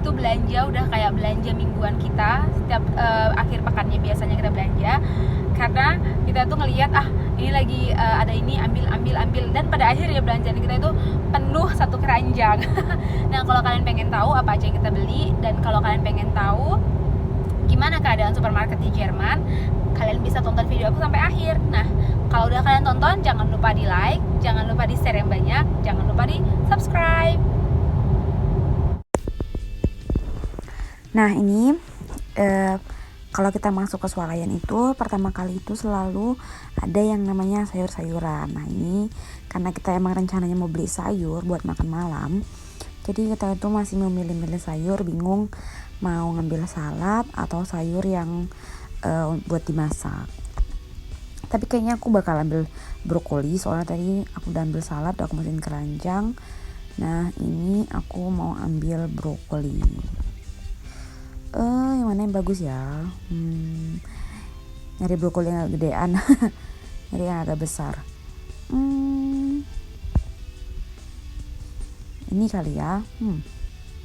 itu belanja udah kayak belanja mingguan kita. Setiap akhir pekannya biasanya kita belanja, karena kita tuh ngelihat ini lagi ada ini, ambil, dan pada akhirnya belanjaan kita itu penuh satu keranjang. Nah, kalau kalian pengen tahu apa aja yang kita beli, dan kalau kalian pengen tahu gimana keadaan supermarket di Jerman, kalian bisa tonton video aku sampai akhir. Nah, kalau udah kalian tonton, jangan lupa di like, jangan lupa di share yang banyak, jangan lupa di subscribe. Nah, ini kalau kita masuk ke swalayan itu pertama kali itu selalu ada yang namanya sayur-sayuran. Nah, ini karena kita emang rencananya mau beli sayur buat makan malam, jadi kita itu masih memilih-milih sayur, bingung mau ngambil salad atau sayur yang buat dimasak. Tapi kayaknya aku bakal ambil brokoli, soalnya tadi aku udah ambil salad, aku masukin keranjang. Nah, ini aku mau ambil brokoli. Yang mana yang bagus ya? Nyari brokoli yang agak gedean. Nyari yang agak besar. Ini kali ya.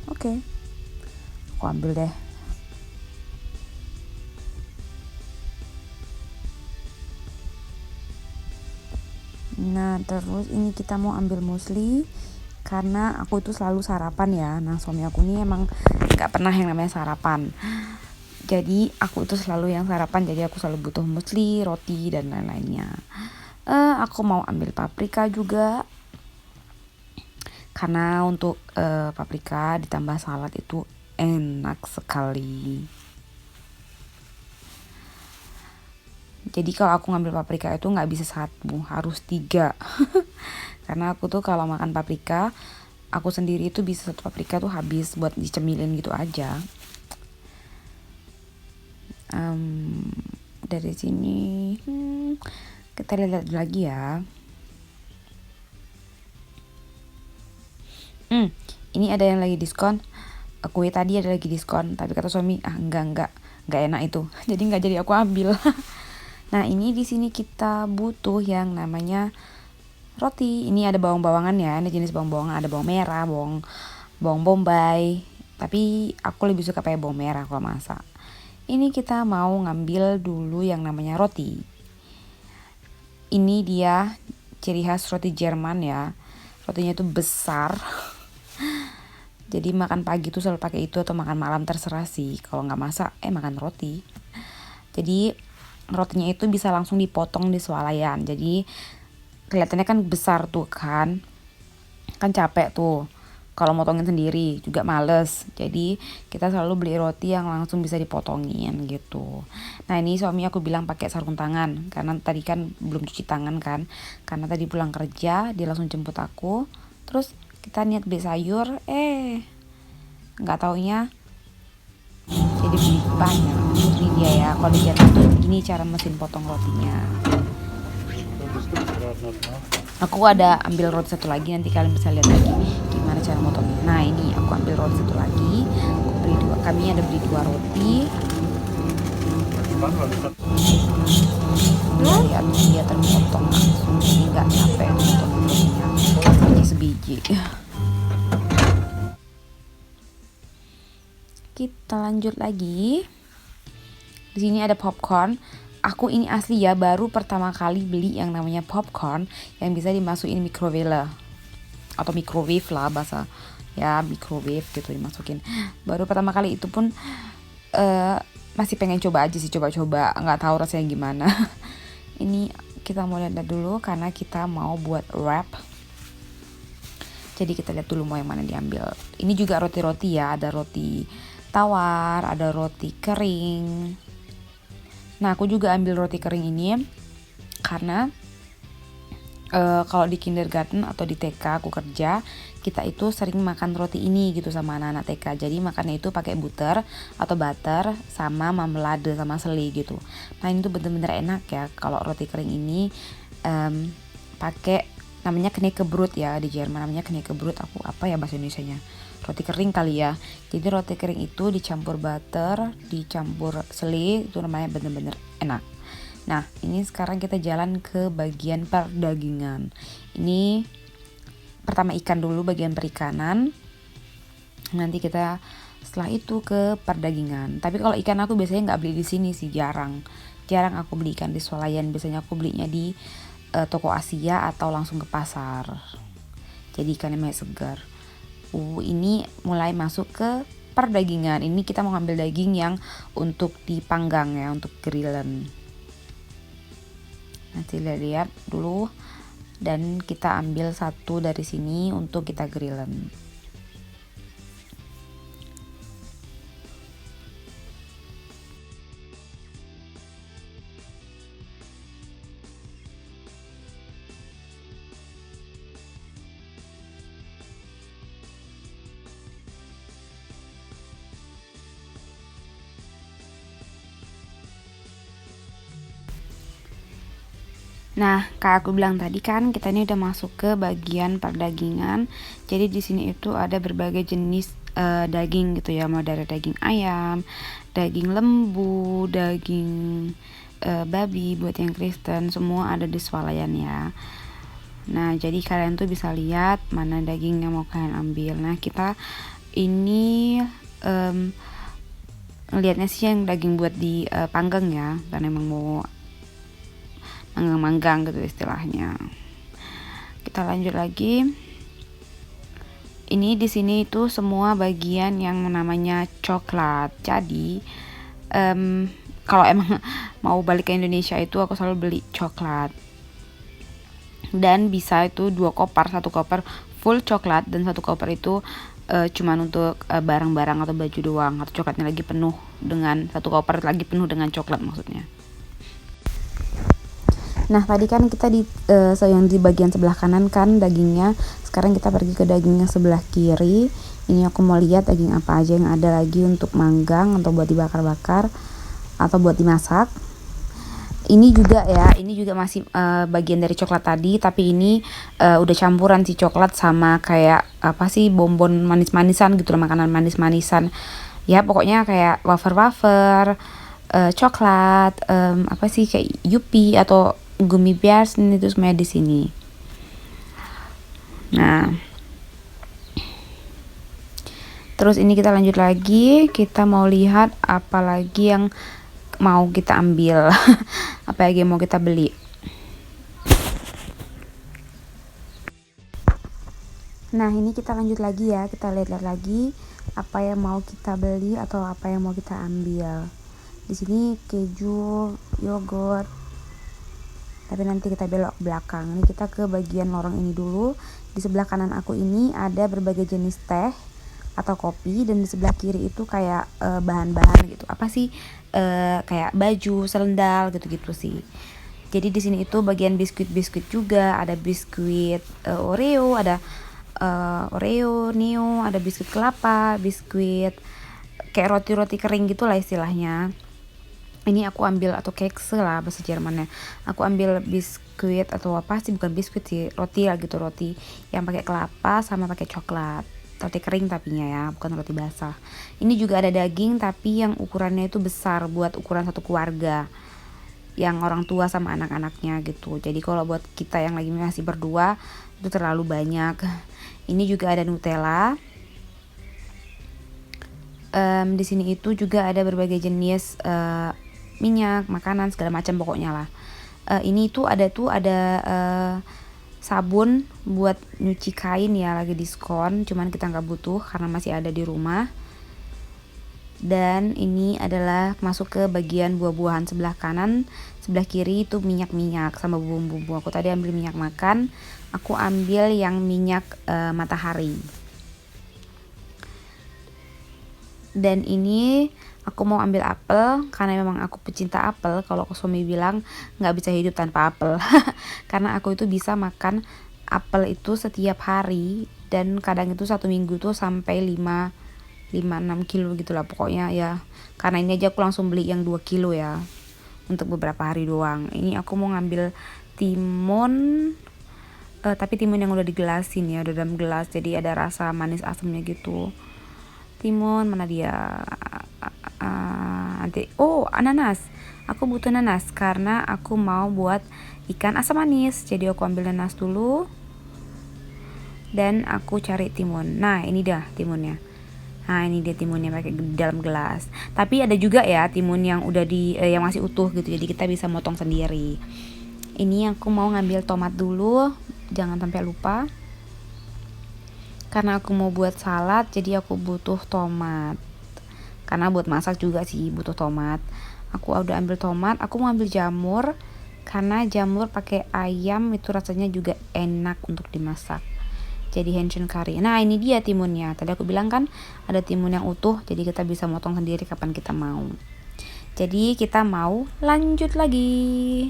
Oke. Aku ambil deh. Nah, terus ini kita mau ambil muesli, karena aku itu selalu sarapan ya. Nah, suami aku ini emang gak pernah yang namanya sarapan. Jadi aku itu selalu yang sarapan, jadi aku selalu butuh muesli, roti, dan lain-lainnya. Aku mau ambil paprika juga, karena untuk paprika ditambah salad itu enak sekali. Jadi kalau aku ngambil paprika itu gak bisa 1, harus 3. Karena aku tuh kalau makan paprika, aku sendiri itu bisa 1 paprika tuh habis buat dicemilin gitu aja. Dari sini kita lihat lagi ya. Ini ada yang lagi diskon. Kue tadi ada lagi diskon, tapi kata suami enggak enak itu. Jadi enggak jadi aku ambil. Nah, ini di sini kita butuh yang namanya roti. Ini ada bawang-bawangan ya. Ini jenis bawang-bawangan, ada bawang merah, bawang bombay. Tapi aku lebih suka pakai bawang merah kalau masak. Ini kita mau ngambil dulu yang namanya roti. Ini dia ciri khas roti Jerman ya. Rotinya itu besar. Jadi makan pagi tuh selalu pakai itu, atau makan malam terserah sih. Kalau nggak masak, makan roti. Jadi rotinya itu bisa langsung dipotong di swalayan. Jadi kelihatannya kan besar tuh kan capek tuh kalau motongin sendiri, juga males. Jadi kita selalu beli roti yang langsung bisa dipotongin gitu. Nah, ini suami aku bilang pakai sarung tangan, karena tadi kan belum cuci tangan kan, karena tadi pulang kerja dia langsung jemput aku. Terus kita niat beli sayur, nggak taunya jadi beli banyak. Ini dia ya, kalau di Jerman tuh gini cara mesin potong rotinya. Aku ada ambil roti satu lagi, nanti kalian bisa lihat lagi gimana cara motongnya. Nah, ini aku ambil roti satu lagi. Kami ada beli 2 roti. Lihat dia terpotong langsung, jadi nggak capek untuk rotinya sebiji. Kita lanjut lagi. Di sini ada popcorn. Aku ini asli ya, baru pertama kali beli yang namanya popcorn yang bisa dimasukin microwave atau microwave lah bahasa ya, microwave gitu dimasukin. Baru pertama kali itu pun masih pengen coba aja sih, coba-coba, nggak tahu rasanya gimana. Ini kita mau lihat dulu karena kita mau buat wrap. Jadi kita lihat dulu mau yang mana diambil. Ini juga roti-roti ya, ada roti tawar, ada roti kering. Nah, aku juga ambil roti kering ini karena kalau di kindergarten atau di TK aku kerja, kita itu sering makan roti ini gitu sama anak-anak TK. Jadi makannya itu pakai butter atau butter sama marmelade sama selai gitu. Nah, ini tuh bener-bener enak ya kalau roti kering ini pakai namanya knäckebrot ya, di Jerman namanya knäckebrot. Aku apa ya bahasa Indonesianya? Roti kering kali ya. Jadi roti kering itu dicampur butter, dicampur selai, itu namanya bener-bener enak. Nah, ini sekarang kita jalan ke bagian perdagingan. Ini pertama ikan dulu, bagian perikanan. Nanti kita setelah itu ke perdagingan. Tapi kalau ikan aku biasanya nggak beli di sini sih, jarang aku beli ikan di swalayan. Biasanya aku belinya di toko Asia atau langsung ke pasar. Jadi ikannya masih segar. Ini mulai masuk ke perdagingan. Ini kita mau ngambil daging yang untuk dipanggang ya, untuk grillan. Nanti lihat dulu, dan kita ambil satu dari sini untuk kita grillan. Nah, kayak aku bilang tadi kan, kita ini udah masuk ke bagian perdagingan. Jadi di sini itu ada berbagai jenis daging gitu ya, mau dari daging ayam, daging lembu, daging babi buat yang Kristen, semua ada di swalayan ya. Nah, jadi kalian tuh bisa lihat mana daging yang mau kalian ambil. Nah, kita ini ngelihatnya sih yang daging buat dipanggang ya, karena emang mau manggang gitu istilahnya. Kita lanjut lagi. Ini di sini itu semua bagian yang namanya coklat. Jadi kalau emang mau balik ke Indonesia itu aku selalu beli coklat. Dan bisa itu 2 koper, 1 koper full coklat dan 1 koper itu cuman untuk barang-barang atau baju doang, atau coklatnya lagi penuh dengan 1 koper lagi penuh dengan coklat maksudnya. Nah, tadi kan kita yang di bagian sebelah kanan kan dagingnya. Sekarang kita pergi ke daging yang sebelah kiri. Ini aku mau lihat daging apa aja yang ada lagi untuk manggang atau buat dibakar-bakar atau buat dimasak. Ini juga masih bagian dari coklat tadi, tapi ini udah campuran sih coklat sama kayak apa sih, bonbon manis-manisan gitu loh, makanan manis-manisan. Ya pokoknya kayak wafer-wafer, coklat, apa sih kayak Yupi atau gummy bears, itu semuanya di sini. Nah, terus ini kita lanjut lagi, kita mau lihat apa lagi yang mau kita ambil, apa lagi yang mau kita beli. Nah, ini kita lanjut lagi ya, kita lihat lagi apa yang mau kita beli atau apa yang mau kita ambil. Di sini keju, yogurt. Tapi nanti kita belok ke belakang. Ini kita ke bagian lorong ini dulu. Di sebelah kanan aku ini ada berbagai jenis teh atau kopi, dan di sebelah kiri itu kayak bahan-bahan gitu. Apa sih? Kayak baju, selendal gitu-gitu sih. Jadi di sini itu bagian biskuit-biskuit juga, ada biskuit Oreo, ada Oreo, Neo, ada biskuit kelapa, biskuit kayak roti-roti kering gitulah istilahnya. Ini aku ambil, atau kekse lah bahasa Jermannya. Aku ambil biskuit atau apa sih, bukan biskuit sih, roti lah gitu, roti yang pakai kelapa sama pakai coklat. Roti kering tapinya ya, bukan roti basah. Ini juga ada daging tapi yang ukurannya itu besar, buat ukuran satu keluarga, yang orang tua sama anak-anaknya gitu. Jadi kalau buat kita yang lagi masih berdua itu terlalu banyak. Ini juga ada Nutella. Di sini itu juga ada berbagai jenis minyak, makanan, segala macam pokoknya lah. Ini tuh ada sabun buat nyuci kain ya, lagi diskon, cuman kita nggak butuh karena masih ada di rumah. Dan ini adalah masuk ke bagian buah-buahan sebelah kanan, sebelah kiri itu minyak-minyak sama bumbu-bumbu. Aku tadi ambil minyak makan, aku ambil yang minyak matahari. Dan ini aku mau ambil apel karena memang aku pecinta apel. Kalau suami bilang nggak bisa hidup tanpa apel karena aku itu bisa makan apel itu setiap hari, dan kadang itu 1 minggu tuh sampai 5-6 kilo gitu lah pokoknya ya. Karena ini aja aku langsung beli yang 2 kilo ya untuk beberapa hari doang. Ini aku mau ngambil timun, tapi timun yang udah digelasin ya, udah dalam gelas, jadi ada rasa manis asamnya gitu. Timun mana dia? Ananas. Aku butuh nanas karena aku mau buat ikan asam manis. Jadi aku ambil nanas dulu dan aku cari timun. Nah, ini dah timunnya. Nah ini dia timunnya pakai dalam gelas. Tapi ada juga ya timun yang udah yang masih utuh gitu, jadi kita bisa motong sendiri. Ini aku mau ngambil tomat dulu, jangan sampai lupa. Karena aku mau buat salad, jadi aku butuh tomat. Karena buat masak juga sih butuh tomat. Aku udah ambil tomat, aku mau ambil jamur. Karena jamur pakai ayam itu rasanya juga enak untuk dimasak. Jadi Hanshin curry. Nah ini dia timunnya. Tadi aku bilang kan ada timun yang utuh, jadi kita bisa motong sendiri kapan kita mau. Jadi kita mau lanjut lagi.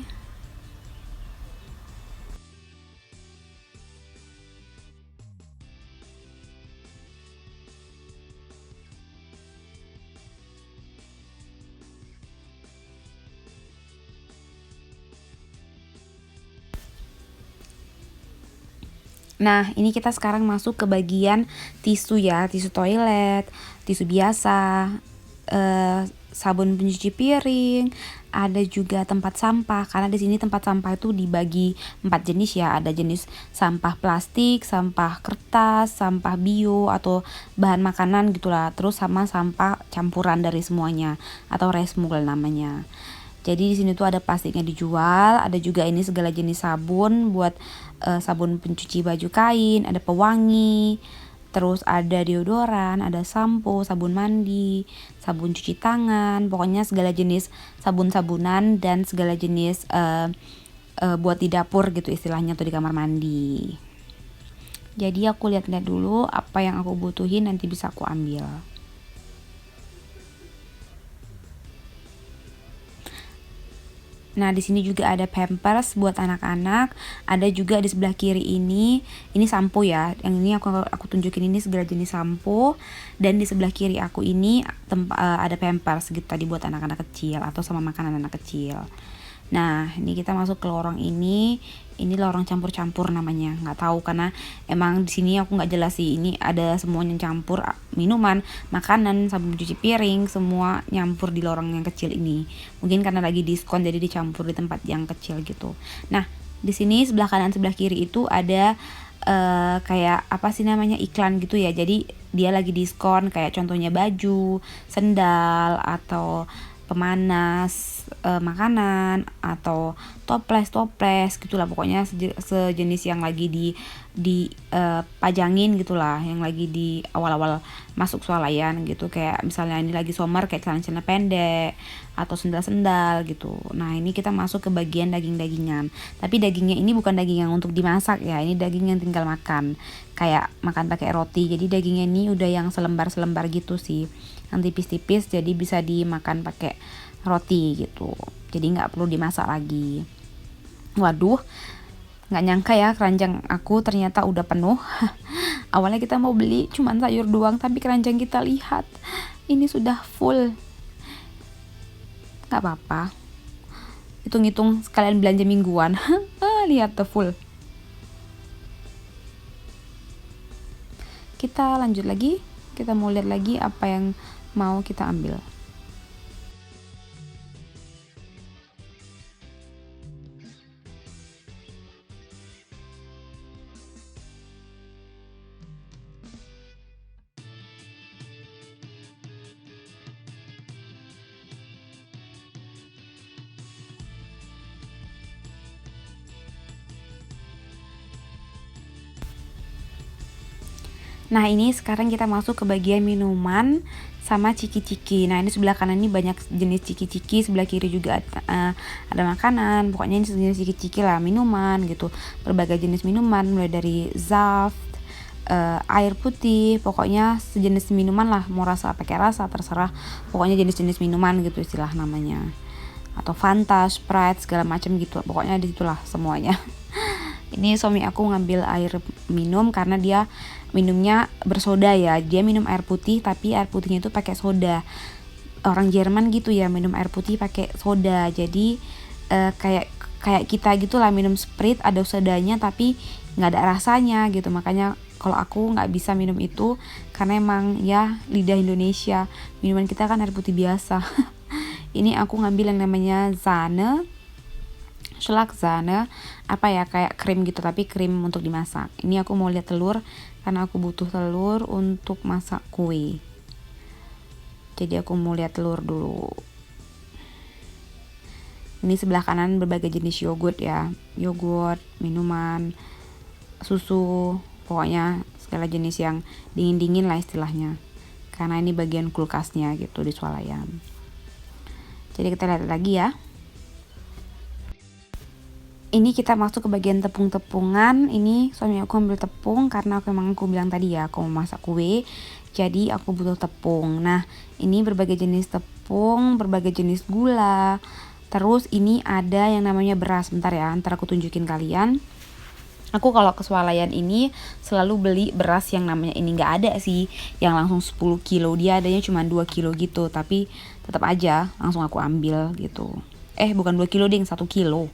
Nah, ini kita sekarang masuk ke bagian tisu ya, tisu toilet, tisu biasa, sabun pencuci piring, ada juga tempat sampah. Karena di sini tempat sampah itu dibagi 4 jenis ya, ada jenis sampah plastik, sampah kertas, sampah bio atau bahan makanan gitulah. Terus sama sampah campuran dari semuanya atau resmul namanya. Jadi di sini tuh ada plastiknya dijual, ada juga ini segala jenis sabun buat sabun pencuci baju kain, ada pewangi, terus ada deodoran, ada sampo, sabun mandi, sabun cuci tangan, pokoknya segala jenis sabun-sabunan dan segala jenis buat di dapur gitu istilahnya atau di kamar mandi. Jadi aku lihat-lihat dulu apa yang aku butuhin, nanti bisa aku ambil. Nah, di sini juga ada Pampers buat anak-anak. Ada juga di sebelah kiri ini sampo ya. Yang ini aku tunjukin ini segala jenis sampo, dan di sebelah kiri aku ini ada Pampers gitu tadi buat anak-anak kecil atau sama makanan anak kecil. Nah, ini kita masuk ke lorong ini lorong campur-campur namanya. Nggak tahu karena emang di sini aku nggak jelas sih. Ini ada semuanya campur, minuman, makanan, sabun cuci piring, semua nyampur di lorong yang kecil ini. Mungkin karena lagi diskon jadi dicampur di tempat yang kecil gitu. Nah, di sini sebelah kanan sebelah kiri itu ada kayak apa sih namanya, iklan gitu ya. Jadi dia lagi diskon, kayak contohnya baju, sendal atau pemanas makanan atau toples gitulah, pokoknya sejenis yang lagi pajangin gitulah, yang lagi di awal-awal masuk swalayan gitu. Kayak misalnya ini lagi summer kayak celana-celana pendek atau sendal-sendal gitu. Nah, ini kita masuk ke bagian daging-dagingan. Tapi dagingnya ini bukan daging yang untuk dimasak ya, ini daging yang tinggal makan, kayak makan pakai roti. Jadi dagingnya ini udah yang selembar-selembar gitu sih, yang tipis-tipis, jadi bisa dimakan pakai roti gitu. Jadi nggak perlu dimasak lagi. Waduh, nggak nyangka ya keranjang aku ternyata udah penuh. Awalnya kita mau beli cuman sayur doang, tapi keranjang kita lihat ini sudah full. Nggak apa-apa, hitung-hitung sekalian belanja mingguan. Lihat tuh full. Kita lanjut lagi, kita mau lihat lagi apa yang mau kita ambil. Nah, ini sekarang kita masuk ke bagian minuman sama ciki-ciki. Nah, ini sebelah kanan ini banyak jenis ciki-ciki, sebelah kiri juga ada makanan. Pokoknya ini sejenis ciki-ciki lah, minuman gitu. Berbagai jenis minuman, mulai dari Zaf, air putih, pokoknya sejenis minuman lah, mau rasa pakai rasa terserah. Pokoknya jenis-jenis minuman gitu istilah namanya. Atau Fanta, Sprite, segala macam gitu. Pokoknya disitulah semuanya. Ini suami aku ngambil air minum karena dia minumnya bersoda ya. Dia minum air putih tapi air putihnya itu pakai soda. Orang Jerman gitu ya, minum air putih pakai soda. Jadi kayak kita gitulah, minum Sprite ada sodanya tapi nggak ada rasanya gitu. Makanya kalau aku nggak bisa minum itu karena emang ya lidah Indonesia. Minuman kita kan air putih biasa. Ini aku ngambil yang namanya Zane, Schlagsahne, apa ya, kayak krim gitu tapi krim untuk dimasak. Ini aku mau lihat telur karena aku butuh telur untuk masak kue. Jadi aku mau lihat telur dulu. Ini sebelah kanan berbagai jenis yogurt ya. Yogurt, minuman, susu, pokoknya segala jenis yang dingin-dingin lah istilahnya. Karena ini bagian kulkasnya gitu di swalayan. Jadi kita lihat lagi ya. Ini kita masuk ke bagian tepung-tepungan. Ini suami aku ambil tepung karena aku bilang tadi ya aku mau masak kue. Jadi aku butuh tepung. Nah, ini berbagai jenis tepung, berbagai jenis gula. Terus ini ada yang namanya beras. Bentar ya, ntar aku tunjukin kalian. Aku kalau ke swalayan ini selalu beli beras yang namanya ini, nggak ada sih yang langsung 10 kilo. Dia adanya cuma 2 kilo gitu. Tapi tetap aja langsung aku ambil gitu. Bukan 2 kilo ding, 1 kilo.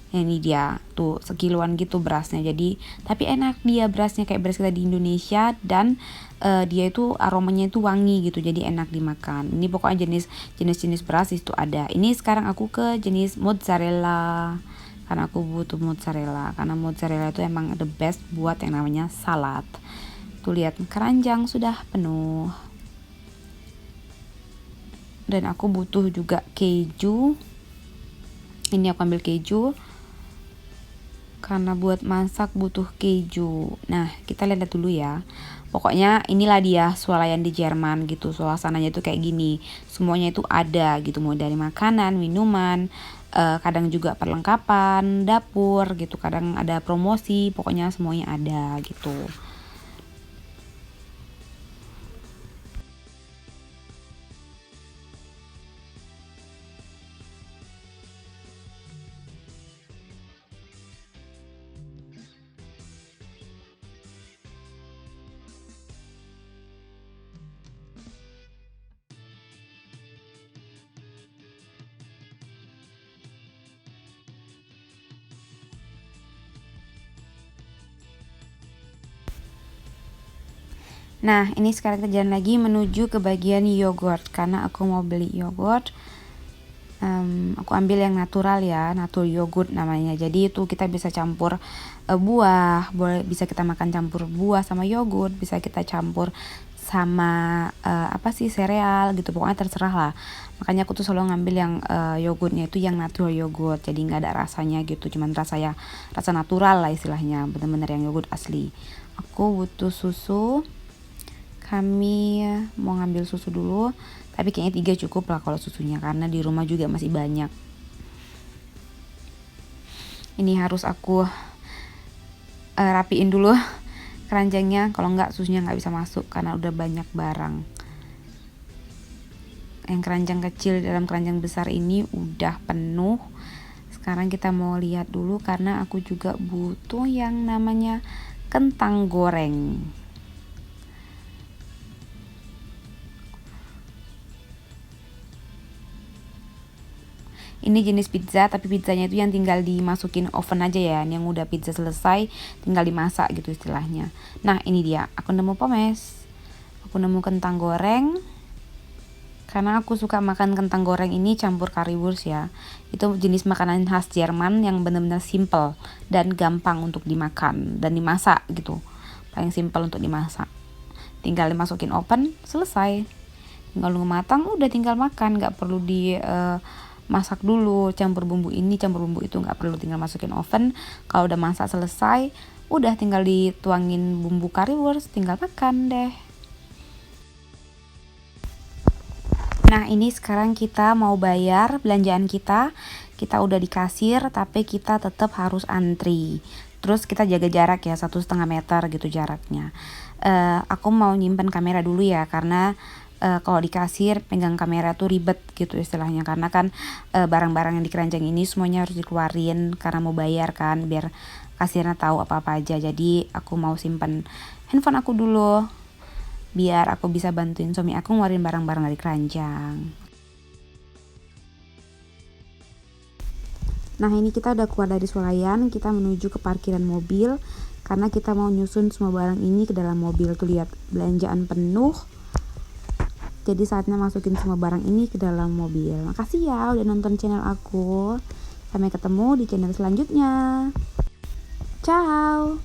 Ini dia tuh sekiloan gitu berasnya. Jadi tapi enak dia berasnya kayak beras kita di Indonesia. Dan dia itu aromanya itu wangi gitu, jadi enak dimakan. Ini pokoknya jenis beras itu ada. Ini sekarang aku ke jenis mozzarella karena aku butuh mozzarella. Karena mozzarella itu emang the best buat yang namanya salad. Tuh lihat keranjang sudah penuh. Dan aku butuh juga keju. Ini aku ambil keju karena buat masak butuh keju. Nah, kita lihat dulu ya. Pokoknya inilah dia swalayan di Jerman gitu. Suasananya tuh kayak gini. Semuanya itu ada gitu, mulai dari makanan, minuman, kadang juga perlengkapan, dapur gitu. Kadang ada promosi, pokoknya semuanya ada gitu. Nah, ini sekarang kerjaan lagi menuju ke bagian yogurt karena aku mau beli yogurt. Aku ambil yang natural ya, natur yogurt namanya. Jadi itu kita bisa campur buah, bisa kita makan campur buah sama yogurt, bisa kita campur sama sereal gitu. Pokoknya terserah lah. Makanya aku tuh selalu ngambil yang yogurtnya itu yang natural yogurt. Jadi nggak ada rasanya gitu, cuman rasa natural lah istilahnya, bener-bener yang yogurt asli. Aku butuh susu. Kami mau ngambil susu dulu, tapi kayaknya 3 cukup lah kalau susunya karena di rumah juga masih banyak. Ini harus aku rapiin dulu keranjangnya, kalau enggak susunya nggak bisa masuk karena udah banyak barang. Yang keranjang kecil dalam keranjang besar ini udah penuh. Sekarang kita mau lihat dulu karena aku juga butuh yang namanya kentang goreng. Ini jenis pizza, tapi pizzanya itu yang tinggal dimasukin oven aja ya. Yang udah pizza selesai tinggal dimasak gitu istilahnya. Nah, ini dia. Aku nemu pomes. Aku nemu kentang goreng. Karena aku suka makan kentang goreng ini campur currywurst ya. Itu jenis makanan khas Jerman yang benar-benar simple dan gampang untuk dimakan dan dimasak gitu. Paling simple untuk dimasak. Tinggal dimasukin oven, selesai. Tinggal nunggu matang, udah tinggal makan. Gak perlu masak dulu, campur bumbu ini, campur bumbu itu, nggak perlu, tinggal masukin oven. Kalau udah masak selesai, udah tinggal dituangin bumbu currywurst, tinggal makan deh. Nah, ini sekarang kita mau bayar belanjaan kita. Kita udah di kasir, tapi kita tetap harus antri. Terus kita jaga jarak ya, 1,5 meter gitu jaraknya. Aku mau nyimpen kamera dulu ya, karena kalau di kasir pegang kamera tuh ribet gitu istilahnya, karena kan barang-barang yang di keranjang ini semuanya harus dikeluarin karena mau bayar kan, biar kasirnya tahu apa-apa aja. Jadi aku mau simpen handphone aku dulu biar aku bisa bantuin suami aku ngeluarin barang-barang dari keranjang. Nah, ini kita udah keluar dari swalayan, kita menuju ke parkiran mobil karena kita mau nyusun semua barang ini ke dalam mobil. Tuh lihat, belanjaan penuh. Jadi saatnya masukin semua barang ini ke dalam mobil. Makasih ya udah nonton channel aku. Sampai ketemu di channel selanjutnya. Ciao.